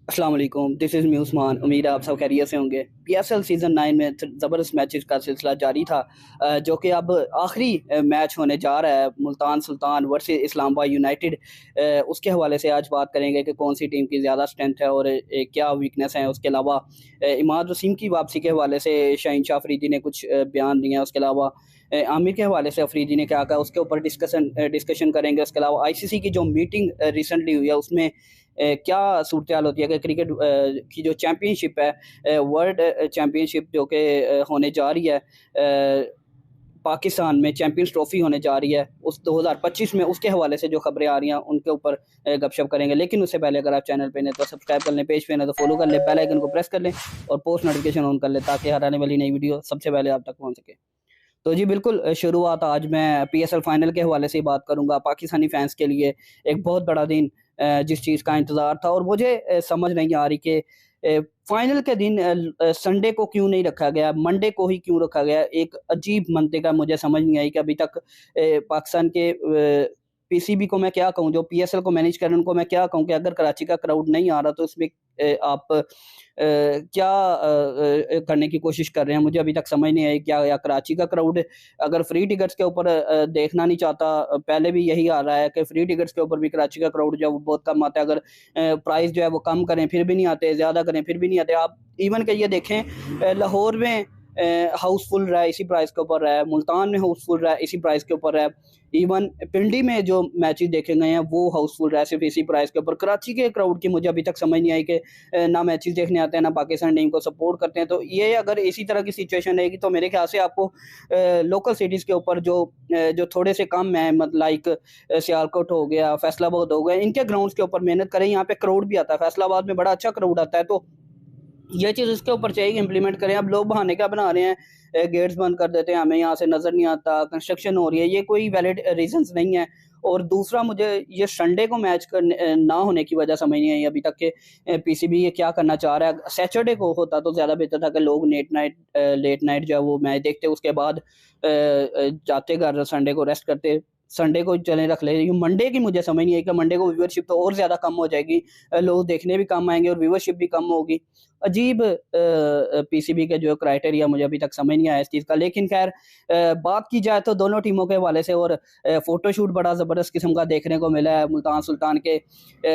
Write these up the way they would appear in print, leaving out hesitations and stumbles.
अस्सलाम वालेकुम, this is me Usman. उम्मीद है आप सब खैरियत से होंगे। पीएसएल सीज़न 9 में ज़बरदस्त मैचेस का सिलसिला जारी था, जो कि अब आखिरी मैच होने जा रहा है, मुल्तान सुल्तान वर्सेस इस्लामाबाद यूनाइटेड। उसके हवाले से आज बात करेंगे कि कौन सी टीम की ज़्यादा स्ट्रेंथ है और क्या वीकनेस है। उसके अलावा इमाद वसीम की वापसी के हवाले से शाहीन शाह अफरीदी ने कुछ बयान दिए हैं। उसके अलावा आमिर के हवाले से अफरीदी ने क्या कहा, उसके ऊपर डिस्कशन करेंगे। उसके अलावा आईसीसी की जो मीटिंग रिसेंटली हुई है, उसमें क्या सूरत हाल होती है कि क्रिकेट की जो चैम्पियनशिप है, वर्ल्ड चैम्पियनशिप जो कि होने जा रही है पाकिस्तान में, चैंपियंस ट्रॉफी होने जा रही है उस 2025 में, उसके हवाले से जो खबरें आ रही हैं उनके ऊपर गपशप करेंगे। लेकिन उससे पहले अगर आप चैनल पे नहीं तो सब्सक्राइब कर लें, पेज पे नहीं तो फॉलो कर लें, बेल आइकन को प्रेस कर लें और पोस्ट नोटिफिकेशन ऑन कर लें ताकि हर आने वाली नई वीडियो सबसे पहले आप तक पहुंच सके। तो जी बिल्कुल, शुरुआत आज मैं पीएसएल फाइनल के हवाले से ही बात करूंगा। पाकिस्तानी फैंस के लिए एक बहुत बड़ा दिन, जिस चीज़ का इंतज़ार था, और मुझे समझ नहीं आ रही कि फाइनल के दिन संडे को क्यों नहीं रखा गया, मंडे को ही क्यों रखा गया। एक अजीब मंतिका मुझे समझ नहीं आई कि अभी तक पाकिस्तान के पीसीबी को मैं क्या कहूँ, जो पीएसएल को मैनेज कर रहे हैं उनको मैं क्या कहूँ कि अगर कराची का क्राउड नहीं आ रहा तो इसमें आप क्या करने की कोशिश कर रहे हैं। मुझे अभी तक समझ नहीं आई क्या, या कराची का क्राउड अगर फ्री टिकट्स के ऊपर देखना नहीं चाहता। पहले भी यही आ रहा है कि फ्री टिकट्स के ऊपर भी कराची का क्राउड जो है वो बहुत कम आता है। अगर प्राइस जो है वो कम करें फिर भी नहीं आते, ज़्यादा करें फिर भी नहीं आते। आप इवन के ये देखें, लाहौर में हाउसफुल रहा है इसी प्राइस के ऊपर रहा है, मुल्तान में हाउसफुल रहा है इसी प्राइस के ऊपर है, इवन पिंडी में जो मैचेस देखे गए हैं वो हाउसफुल रहा है सिर्फ इसी प्राइस के ऊपर। कराची के क्राउड की मुझे अभी तक समझ नहीं आई कि ना मैचेस देखने आते हैं ना पाकिस्तान टीम को सपोर्ट करते हैं। तो ये अगर इसी तरह की सिचुएशन रहेगी तो मेरे ख्याल से आपको लोकल सिटीज़ के ऊपर जो थोड़े से कम है, मतलब लाइक सियालकोट हो गया, फैसलाबाद हो गया, इनके ग्राउंड्स के ऊपर मेहनत करें। यहाँ पे क्राउड भी आता है, फैसलाबाद में बड़ा अच्छा क्राउड आता है। तो ये चीज़ इसके ऊपर चाहिए कि इम्प्लीमेंट करें। अब लोग बहाने क्या बना रहे हैं, गेट्स बंद कर देते हैं, हमें यहाँ से नज़र नहीं आता, कंस्ट्रक्शन हो रही है, ये कोई वैलिड रीज़न्स नहीं है। और दूसरा, मुझे ये संडे को मैच करने ना होने की वजह समझ नहीं आई अभी तक कि पीसीबी ये क्या करना चाह रहा है। सैटरडे को होता तो ज़्यादा बेहतर था कि लोग लेट नाइट जो है वो मैच देखते, उसके बाद जाते घर, संडे को रेस्ट करते, संडे को चलें रख ले। ये मंडे की मुझे समझ नहीं आई कि मंडे को व्यूअरशिप तो और ज़्यादा कम हो जाएगी, लोग देखने भी कम आएँगे और व्यूअरशिप भी कम होगी। अजीब पीसीबी के जो क्राइटेरिया मुझे अभी तक समझ नहीं आया इस चीज़ का। लेकिन ख़ैर, बात की जाए तो दोनों टीमों के हवाले से, और फ़ोटोशूट बड़ा ज़बरदस्त किस्म का देखने को मिला है मुल्तान सुल्तान के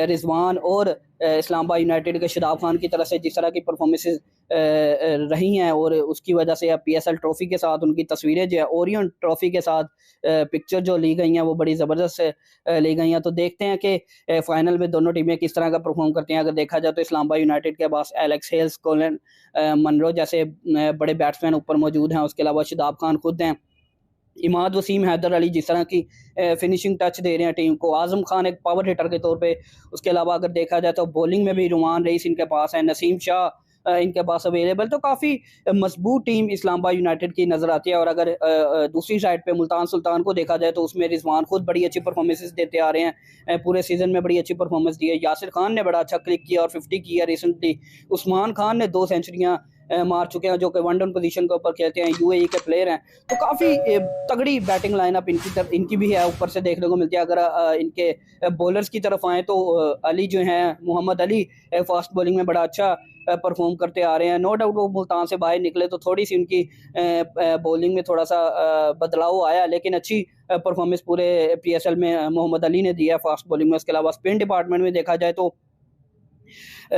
रिज़वान और इस्लामाबाद यूनाइटेड के शादाब खान की तरफ से जिस तरह की परफॉर्मेंसेज़ रही हैं, और उसकी वजह से अब पीएसएल ट्रॉफ़ी के साथ उनकी तस्वीरें जो है ओरियन ट्रॉफ़ी के साथ पिक्चर जो ली गई हैं वो बड़ी ज़बरदस्त ली गई हैं। तो देखते हैं कि फाइनल में दोनों टीमें किस तरह का परफॉर्म करती हैं। अगर देखा जाए तो इस्लामाबाद यूनाइटेड के पास एलेक्स हेल्स, कोलिन मनरो जैसे बड़े बैट्समैन ऊपर मौजूद हैं। उसके अलावा शादाब खान खुद हैं, इमाद वसीम, हैदर अली जिस तरह की फिनिशिंग टच दे रहे हैं टीम को, आज़म खान एक पावर हिटर के तौर पे। उसके अलावा अगर देखा जाए तो बॉलिंग में भी रुमान रईस इनके पास है, नसीम शाह इनके पास अवेलेबल। तो काफ़ी मजबूत टीम इस्लामाबाद यूनाइटेड की नज़र आती है। और अगर दूसरी साइड पे मुल्तान सुल्तान को देखा जाए तो उसमें रिजवान खुद बड़ी अच्छी परफॉर्मेंसेस देते आ रहे हैं, पूरे सीजन में बड़ी अच्छी परफॉर्मेंस दी है। यासिर खान ने बड़ा अच्छा क्लिक किया और 50 किया रिसेंटली। उस्मान खान ने 2 सेंचुरियाँ मार चुके हैं, जो कि वन डाउन पोजीशन के ऊपर खेलते हैं, यूएई के प्लेयर हैं। तो काफ़ी तगड़ी बैटिंग लाइनअप इनकी भी है, ऊपर से देखने को मिलती है। अगर इनके बॉलर्स की तरफ आएँ तो अली जो हैं, मोहम्मद अली फास्ट बॉलिंग में बड़ा अच्छा परफॉर्म करते आ रहे हैं। नो डाउट वो मुल्तान से बाहर निकले तो थोड़ी सी उनकी बॉलिंग में थोड़ा सा बदलाव आया, लेकिन अच्छी परफॉर्मेंस पूरे पीएसएल में मोहम्मद अली ने दिया फास्ट बॉलिंग में। उसके अलावा स्पिन डिपार्टमेंट में देखा जाए तो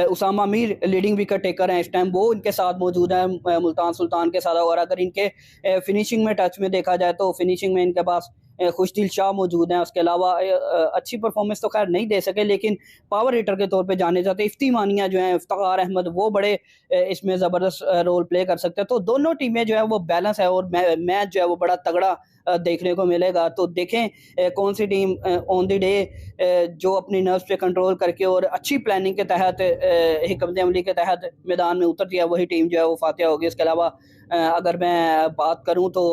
Usama Mir leading wicket taker हैं इस टाइम, वो इनके साथ मौजूद हैं मुल्तान सुल्तान के साथ। और अगर इनके फिनिशिंग में टच में देखा जाए तो फिनिशिंग में इनके पास खुशदिल शाह मौजूद हैं। उसके अलावा अच्छी परफॉर्मेंस तो खैर नहीं दे सके, लेकिन पावर हिटर के तौर पे जाने जाते इफ्ती मानिया जो हैं, इफ्तिखार अहमद, वो बड़े इसमें ज़बरदस्त रोल प्ले कर सकते हैं। तो दोनों टीमें जो है वो बैलेंस है और मैच जो है वो बड़ा तगड़ा देखने को मिलेगा। तो देखें कौन सी टीम ऑन द डे जो अपनी नर्व्स पे कंट्रोल करके और अच्छी प्लानिंग के तहत, हिकमत अमली के तहत मैदान में उतरती है, वही टीम जो है वो फातिहा होगी। इसके अलावा अगर मैं बात करूँ तो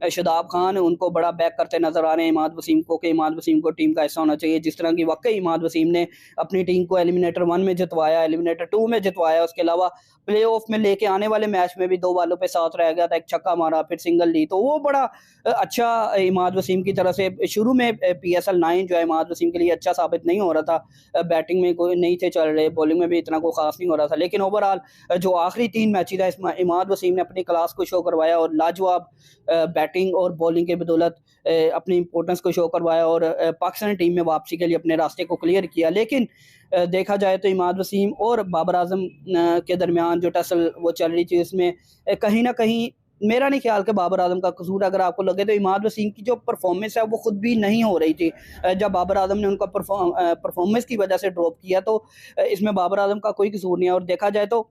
शादाब खान उनको बड़ा बैक करते नज़र आ रहे हैं इमाद वसीम को, कि इमाद वसीम को टीम का हिस्सा होना चाहिए। जिस तरह की वाक़ई इमाद वसीम ने अपनी टीम को एलिमिनेटर 1 में जितवाया, एलिमिनेटर 2 में जितवाया, उसके अलावा प्लेऑफ में लेके आने वाले मैच में भी 2 बालों पे साथ रह गया था, एक छक्का मारा, फिर सिंगल ली, तो वो बड़ा अच्छा इमाद वसीम की तरह से शुरू में पीएसएल 9 जो है इमाद वसीम के लिए अच्छा साबित नहीं हो रहा था। बैटिंग में कोई नहीं थे चल रहे, बॉलिंग में भी इतना कोई ख़ास नहीं हो रहा था, लेकिन ओवरऑल जो आखिरी 3 मैचेज़ है इसमें इमाद वसीम ने अपनी क्लास को शो करवाया और लाजवाब बैटिंग और बॉलिंग की बदौलत अपनी इम्पोर्टेंस को शो करवाया और पाकिस्तानी टीम में वापसी के लिए अपने रास्ते को क्लियर किया। लेकिन देखा जाए तो इमाद वसीम और बाबर आजम के दरमियान जो टसल वो चल रही थी उसमें कहीं ना कहीं मेरा नहीं ख्याल कि बाबर आजम का कसूर, अगर आपको लगे तो इमाद वसीम की जो परफॉर्मेंस है वो खुद भी नहीं हो रही थी। जब बाबर आजम ने उनका परफॉर्मेंस की वजह से ड्रॉप किया तो इसमें बाबर आजम का कोई कसूर नहीं है। और देखा जाए तो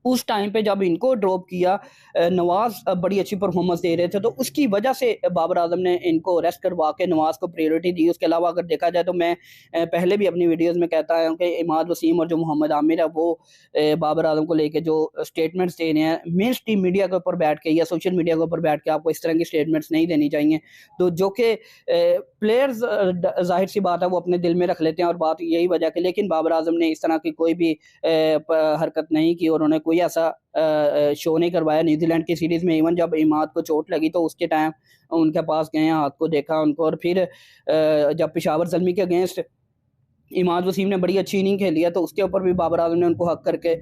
उस टाइम पे जब इनको ड्रॉप किया नवाज़ बड़ी अच्छी परफॉर्मेंस दे रहे थे, तो उसकी वजह से बाबर आजम ने इनको रेस्ट करवा के नवाज़ को प्रायोरिटी दी। उसके अलावा अगर देखा जाए तो मैं पहले भी अपनी वीडियोज़ में कहता हूँ कि इमाद वसीम और जो मोहम्मद आमिर है वो बाबर आजम को लेके जो स्टेटमेंट्स दे रहे हैं, मेन स्ट्रीम मीडिया के ऊपर बैठ के या सोशल मीडिया के ऊपर बैठ के आपको इस तरह की स्टेटमेंट्स नहीं देनी चाहिए। तो जो कि प्लेयर्स ज़ाहिर सी बात है वो अपने दिल में रख लेते हैं और बात यही वजह की, लेकिन बाबर आजम ने इस तरह की कोई भी हरकत नहीं की और उन्हें कोई ऐसा शो नहीं करवाया। न्यूजीलैंड की सीरीज़ में इवन जब इमाद को चोट लगी तो उसके टाइम उनके पास गए, हाथ को देखा उनको, और फिर जब पेशावर ज़ल्मी के अगेंस्ट इमाद वसीम ने बड़ी अच्छी इनिंग खेली है तो उसके ऊपर भी बाबर आजम ने उनको हक करके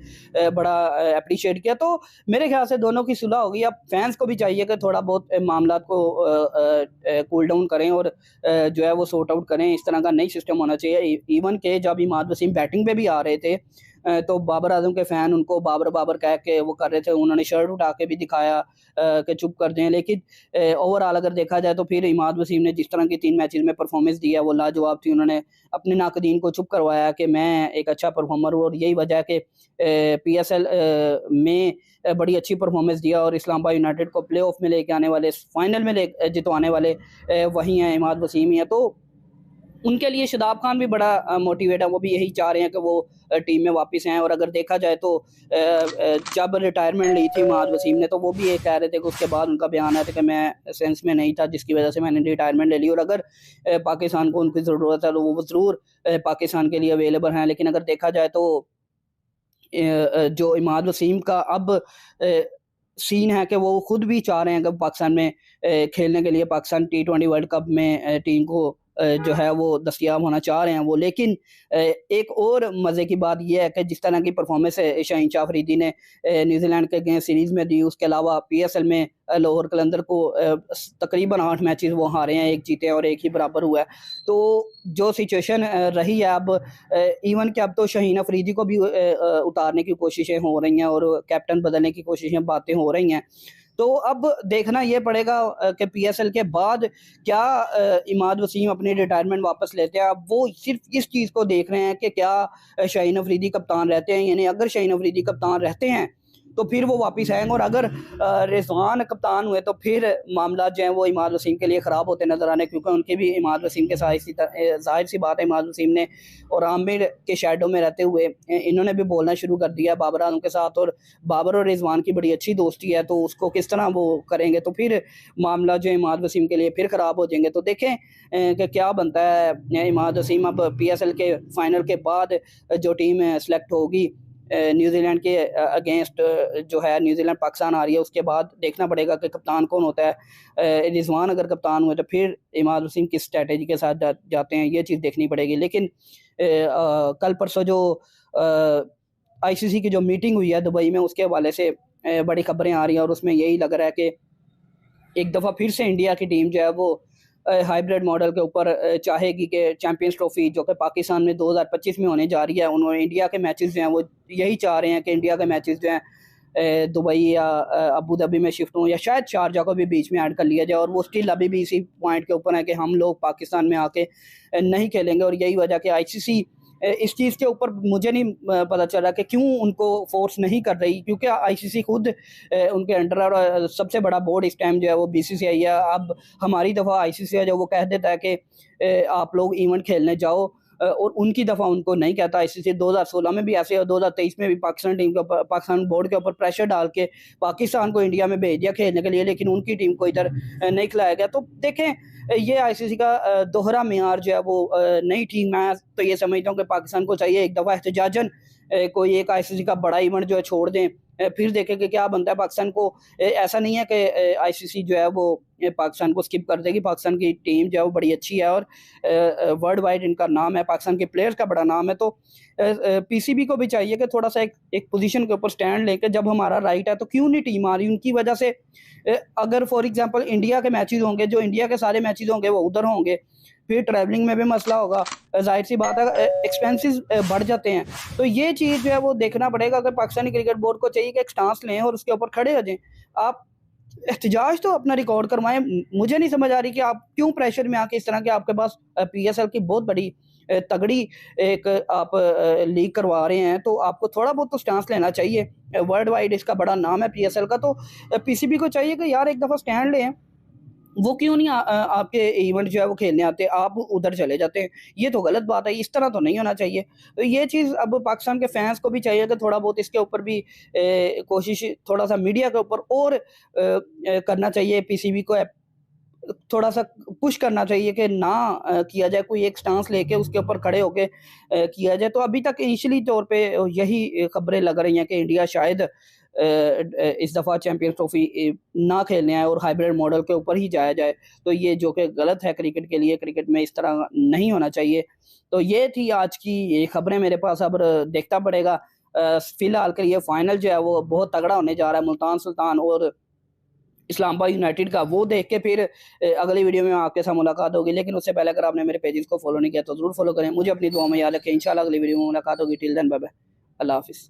बड़ा अप्रिशिएट किया। तो मेरे ख्याल से दोनों की सुलह होगी। अब फैंस को भी चाहिए कि थोड़ा बहुत मामला को कूल डाउन करें और जो है वो सॉर्ट आउट करें। इस तरह का नई सिस्टम होना चाहिए। इवन के जब इमाद वसीम बैटिंग पे भी आ रहे थे तो बाबर आजम के फ़ैन उनको बाबर बाबर कह के वो कर रहे थे, उन्होंने शर्ट उठा के भी दिखाया कि चुप कर दें। लेकिन ओवरऑल अगर देखा जाए तो फिर इमाद वसीम ने जिस तरह की 3 मैचेज़ में परफॉर्मेंस दी है वो लाजवाब थी। उन्होंने अपने नाकदीन को चुप करवाया कि मैं एक अच्छा परफॉर्मर हूँ, और यही वजह है कि पीएसएल में बड़ी अच्छी परफॉर्मेंस दिया और इस्लामाबाद यूनाइटेड को प्लेऑफ में लेके आने वाले, फाइनल में जितवाने वाले वही हैं, इमाद वसीम ही हैं। तो उनके लिए शादाब खान भी बड़ा मोटिवेट है, वो भी यही चाह रहे हैं कि वो टीम में वापस आएँ। और अगर देखा जाए तो जब रिटायरमेंट ली थी इमाद वसीम ने तो वो भी ये कह रहे थे कि उसके बाद उनका बयान आया था कि मैं सेंस में नहीं था जिसकी वजह से मैंने रिटायरमेंट ले ली, और अगर पाकिस्तान को उनकी ज़रूरत है तो वो ज़रूर पाकिस्तान के लिए अवेलेबल हैं। लेकिन अगर देखा जाए तो जो इमाद वसीम का अब सीन है कि वो खुद भी चाह रहे हैं कि पाकिस्तान में खेलने के लिए पाकिस्तान T20 वर्ल्ड कप में टीम को जो है वो दस्तयाब होना चाह रहे हैं वो। लेकिन एक और मज़े की बात यह है कि जिस तरह की परफॉर्मेंस शाहीन शाह अफरीदी ने न्यूजीलैंड के अगेंस्ट सीरीज़ में दी, उसके अलावा पीएसएल में लाहौर कलंदर को तकरीबन 8 मैचेस वो हारे हैं, 1 जीते हैं और 1 ही बराबर हुआ है। तो जो सिचुएशन रही है अब इवन कि अब तो शाहीन अफरीदी को भी उतारने की कोशिशें हो रही हैं और कैप्टन बदलने की कोशिशें बातें हो रही हैं। तो अब देखना ये पड़ेगा कि पीएसएल के बाद क्या इमाद वसीम अपनी रिटायरमेंट वापस लेते हैं। अब वो सिर्फ इस चीज़ को देख रहे हैं कि क्या शाहीन अफरीदी कप्तान रहते हैं, यानी अगर शाहीन अफरीदी कप्तान रहते हैं तो फिर वो वापस आएंगे, और अगर रिजवान कप्तान हुए तो फिर मामला जो है वो इमाद वसीम के लिए ख़राब होते नज़र आने, क्योंकि उनके भी इमाद वसीम के साथ जाहिर सी बात है इमाद वसीम ने और आमिर के शैडो में रहते हुए इन्होंने भी बोलना शुरू कर दिया बाबर आजम के साथ, और बाबर और रिजवान की बड़ी अच्छी दोस्ती है तो उसको किस तरह वो करेंगे, तो फिर मामला जो इमाद वसीम के लिए फिर ख़राब हो जाएंगे। तो देखें कि क्या बनता है। इमाद वसीम अब पीएसएल के फाइनल के बाद जो टीम सेलेक्ट होगी न्यूजीलैंड के अगेंस्ट जो है न्यूजीलैंड पाकिस्तान आ रही है, उसके बाद देखना पड़ेगा कि कप्तान कौन होता है। रिजवान अगर कप्तान हुए तो फिर इमाद वसीम किस स्ट्रैटेजी के साथ जाते हैं, ये चीज़ देखनी पड़ेगी। लेकिन कल परसों जो आईसीसी की जो मीटिंग हुई है दुबई में, उसके हवाले से बड़ी खबरें आ रही हैं और उसमें यही लग रहा है कि एक दफ़ा फिर से इंडिया की टीम जो है वो हाइब्रिड मॉडल के ऊपर चाहेगी कि चैंपियंस ट्रॉफी जो कि पाकिस्तान में 2025 में होने जा रही है, उन्होंने इंडिया के मैचेस जो हैं वो यही चाह रहे हैं कि इंडिया के मैचेस जो हैं दुबई या अबू धाबी में शिफ्ट हों या शायद शारजाह को भी बीच में ऐड कर लिया जाए, और वो स्टिल अभी भी इसी पॉइंट के ऊपर है कि हम लोग पाकिस्तान में आके नहीं खेलेंगे। और यही वजह कि आईसीसी इस चीज़ के ऊपर मुझे नहीं पता चला कि क्यों उनको फोर्स नहीं कर रही, क्योंकि आईसीसी खुद उनके अंडर और सबसे बड़ा बोर्ड इस टाइम जो है वो बीसीसीआई है। अब हमारी दफ़ा आईसीसी है जो वो कह देता है कि आप लोग इवेंट खेलने जाओ, और उनकी दफ़ा उनको नहीं कहता। आईसीसी 2016 में भी ऐसे और 2023 में भी पाकिस्तान टीम के ऊपर, पाकिस्तान बोर्ड के ऊपर प्रेशर डाल के पाकिस्तान को इंडिया में भेज दिया खेलने के लिए, लेकिन उनकी टीम को इधर नहीं खिलाया गया। तो देखें, ये आईसीसी का दोहरा मेयार जो है वो नहीं ठीक। मैं तो ये समझता हूँ कि पाकिस्तान को चाहिए एक दफ़ा एहतजाजन कोई एक आईसीसी का बड़ा इवेंट जो है छोड़ दें, फिर देखें कि क्या बनता है। पाकिस्तान को ऐसा नहीं है कि आईसीसी जो है वो पाकिस्तान को स्किप कर देगी। पाकिस्तान की टीम जो है वो बड़ी अच्छी है और वर्ल्ड वाइड इनका नाम है, पाकिस्तान के प्लेयर्स का बड़ा नाम है। तो पीसीबी को भी चाहिए कि थोड़ा सा एक पोजीशन के ऊपर स्टैंड लेके, जब हमारा राइट है तो क्यों नहीं टीम आ रही उनकी वजह से। अगर फॉर एग्जांपल इंडिया के मैचेस होंगे, जो इंडिया के सारे मैचेस होंगे वो उधर होंगे, फिर ट्रैवलिंग में भी मसला होगा, जाहिर सी बात है एक्सपेंसेस बढ़ जाते हैं। तो ये चीज़ जो है वो देखना पड़ेगा। अगर पाकिस्तानी क्रिकेट बोर्ड को चाहिए कि एक स्टांस लें और उसके ऊपर खड़े हो जाएं। आप एहतजाज तो अपना रिकॉर्ड करवाएं। मुझे नहीं समझ आ रही कि आप क्यों प्रेशर में आके इस तरह के, आपके पास पीएसएल की बहुत बड़ी तगड़ी एक आप लीग करवा रहे हैं, तो आपको थोड़ा बहुत तो स्टांस लेना चाहिए। वर्ल्ड वाइड इसका बड़ा नाम है पीएसएल का। तो पीसीबी को चाहिए कि यार एक दफ़ा स्टैंड लें। वो क्यों नहीं आपके इवेंट जो है वो खेलने आते, आप उधर चले जाते हैं। ये तो गलत बात है, इस तरह तो नहीं होना चाहिए। तो ये चीज़ अब पाकिस्तान के फैंस को भी चाहिए कि थोड़ा बहुत इसके ऊपर भी कोशिश, थोड़ा सा मीडिया के ऊपर और करना चाहिए। पीसीबी को थोड़ा सा पुश करना चाहिए कि ना किया जाए, कोई एक स्टांस लेके उसके ऊपर खड़े होके किया जाए। तो अभी तक इनिशियली तौर पे यही खबरें लग रही हैं कि इंडिया शायद इस दफ़ा चैंपियंस ट्रॉफी ना खेलने आए और हाइब्रिड मॉडल के ऊपर ही जाया जाए। तो ये जो कि गलत है क्रिकेट के लिए, क्रिकेट में इस तरह नहीं होना चाहिए। तो ये थी आज की ये खबरें मेरे पास। अब देखना पड़ेगा। फिलहाल के लिए फाइनल जो है वो बहुत तगड़ा होने जा रहा है, मुल्तान सुल्तान और इस्लामाबाद यूनाइटेड का। वो देख के फिर अगली वीडियो में आपके साथ मुलाकात होगी। लेकिन उससे पहले अगर आपने मेरे पेजेस को फॉलो नहीं किया तो ज़रूर फॉलो करें। मुझे अपनी दुआ में याद रखें। इंशाल्लाह अगली वीडियो में मुलाकात होगी। टिल देन बाय बाय, अल्लाह हाफिज़।